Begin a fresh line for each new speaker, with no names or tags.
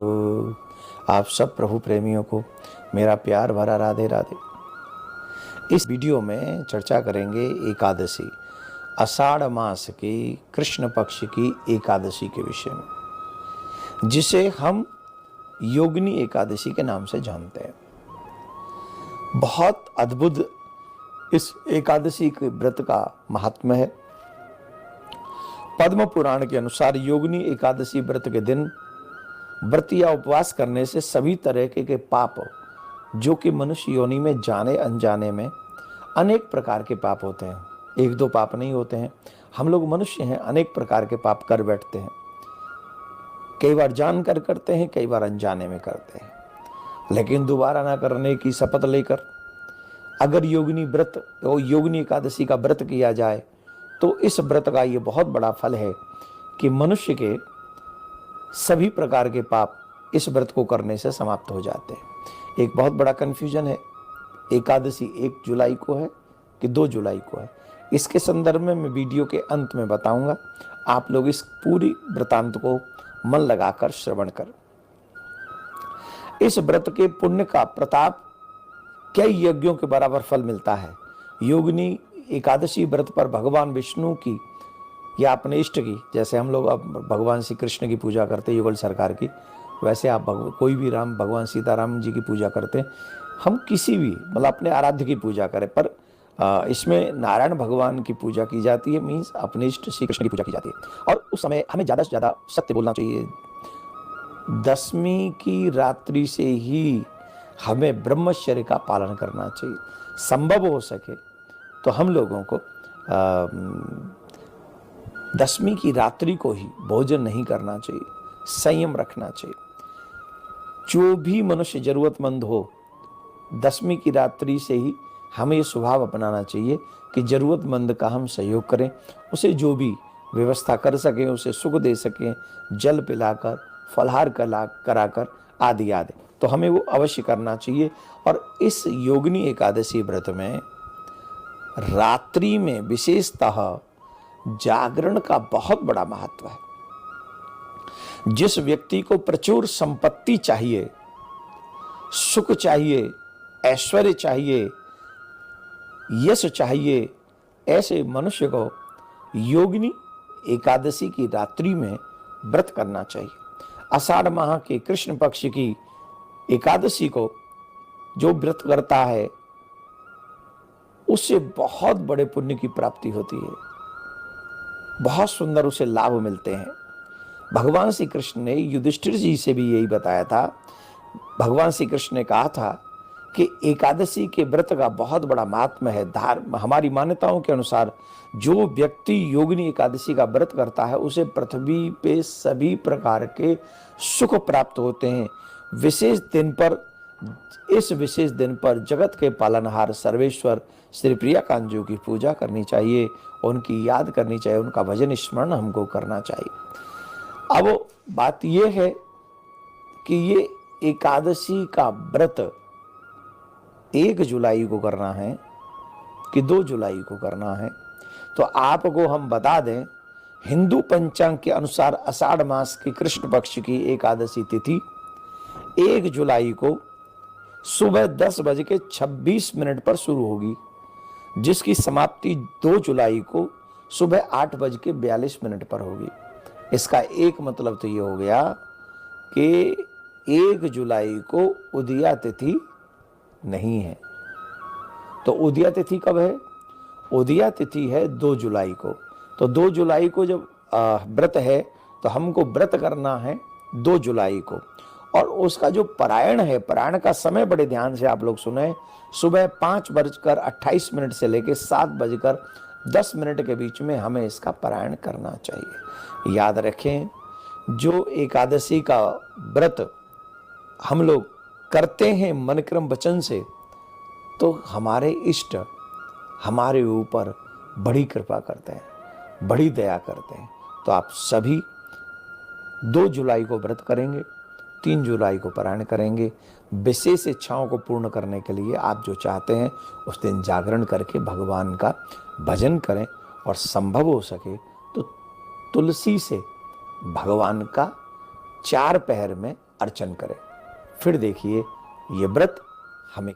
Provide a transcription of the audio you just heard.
तो आप सब प्रभु प्रेमियों को मेरा प्यार भरा राधे राधे। इस वीडियो में चर्चा करेंगे एकादशी, आषाढ़ मास की कृष्ण पक्ष की एकादशी के विषय में, जिसे हम योगिनी एकादशी के नाम से जानते हैं। बहुत अद्भुत इस एकादशी के व्रत का महात्म्य है। पद्म पुराण के अनुसार योगिनी एकादशी व्रत के दिन व्रत या उपवास करने से सभी तरह के पाप, जो कि मनुष्य योनि में जाने अनजाने में अनेक प्रकार के पाप होते हैं, एक दो पाप नहीं होते हैं। हम लोग मनुष्य हैं, अनेक प्रकार के पाप कर बैठते हैं। कई बार जानकर करते हैं, कई बार अनजाने में करते हैं, लेकिन दोबारा ना करने की शपथ लेकर अगर योगिनी एकादशी का व्रत किया जाए तो इस व्रत का ये बहुत बड़ा फल है कि मनुष्य के सभी प्रकार के पाप इस व्रत को करने से समाप्त हो जाते हैं। एक बहुत बड़ा कंफ्यूजन है, एकादशी 1 जुलाई को है कि 2 जुलाई को है। इसके संदर्भ में मैं वीडियो के अंत में बताऊंगा। आप लोग इस पूरी वृतांत को मन लगाकर श्रवण कर। इस व्रत के पुण्य का प्रताप कई यज्ञों के बराबर फल मिलता है। योगिनी एकादशी व्रत पर भगवान विष्णु की या अपने इष्ट की, जैसे हम लोग अब भगवान श्री कृष्ण की पूजा करते हैं युगल सरकार की, वैसे आप कोई भी भगवान सीताराम जी की पूजा करते हैं। हम किसी भी अपने आराध्य की पूजा करें, पर इसमें नारायण भगवान की पूजा की जाती है, मीन्स अपने इष्ट श्री कृष्ण की पूजा की जाती है। और उस समय हमें ज़्यादा से ज़्यादा सत्य बोलना चाहिए। दशमी की रात्रि से ही हमें ब्रह्मचर्य का पालन करना चाहिए। संभव हो सके तो हम लोगों को दशमी की रात्रि को ही भोजन नहीं करना चाहिए, संयम रखना चाहिए। जो भी मनुष्य जरूरतमंद हो, दशमी की रात्रि से ही हमें ये स्वभाव अपनाना चाहिए कि जरूरतमंद का हम सहयोग करें, उसे जो भी व्यवस्था कर सकें, उसे सुख दे सकें, जल पिलाकर, फलहार कराकर आदि आदि, तो हमें वो अवश्य करना चाहिए। और इस योगिनी एकादशी व्रत में रात्रि में विशेषतः जागरण का बहुत बड़ा महत्व है। जिस व्यक्ति को प्रचुर संपत्ति चाहिए, सुख चाहिए, ऐश्वर्य चाहिए, यश चाहिए, ऐसे मनुष्य को योगिनी एकादशी की रात्रि में व्रत करना चाहिए। आषाढ़ माह के कृष्ण पक्ष की एकादशी को जो व्रत करता है उससे बहुत बड़े पुण्य की प्राप्ति होती है, बहुत सुंदर उसे लाभ मिलते हैं। भगवान श्री कृष्ण ने युधिष्ठिर जी से भी यही बताया था। भगवान श्री कृष्ण ने कहा था कि एकादशी के व्रत का बहुत बड़ा महात्म्य है। हमारी मान्यताओं के अनुसार जो व्यक्ति योगिनी एकादशी का व्रत करता है उसे पृथ्वी पे सभी प्रकार के सुख प्राप्त होते हैं। इस विशेष दिन पर जगत के पालनहार सर्वेश्वर श्री प्रियाकांत जी की पूजा करनी चाहिए, उनकी याद करनी चाहिए, उनका भजन स्मरण हमको करना चाहिए। अब बात यह है कि ये एकादशी का व्रत 1 जुलाई को करना है कि 2 जुलाई को करना है, तो आपको हम बता दें, हिंदू पंचांग के अनुसार आषाढ़ मास की कृष्ण पक्ष की एकादशी तिथि 1 जुलाई को सुबह 10:26 पर शुरू होगी, जिसकी समाप्ति 2 जुलाई को सुबह 8:42 पर होगी। इसका एक मतलब तो ये हो गया कि 1 जुलाई को उदया तिथि नहीं है। तो उदया तिथि कब है? उदया तिथि है 2 जुलाई को। तो 2 जुलाई को जब व्रत है तो हमको व्रत करना है 2 जुलाई को। और उसका जो पारायण है, पारायण का समय बड़े ध्यान से आप लोग सुने, सुबह 5:28 से लेकर 7:10 के बीच में हमें इसका पारायण करना चाहिए। याद रखें, जो एकादशी का व्रत हम लोग करते हैं मन क्रम वचन से, तो हमारे इष्ट हमारे ऊपर बड़ी कृपा करते हैं, बड़ी दया करते हैं। तो आप सभी 2 जुलाई को व्रत करेंगे, 3 जुलाई को पारायण करेंगे। विशेष इच्छाओं को पूर्ण करने के लिए आप जो चाहते हैं उस दिन जागरण करके भगवान का भजन करें, और संभव हो सके तो तुलसी से भगवान का 4 पहर में अर्चन करें। फिर देखिए ये व्रत हमें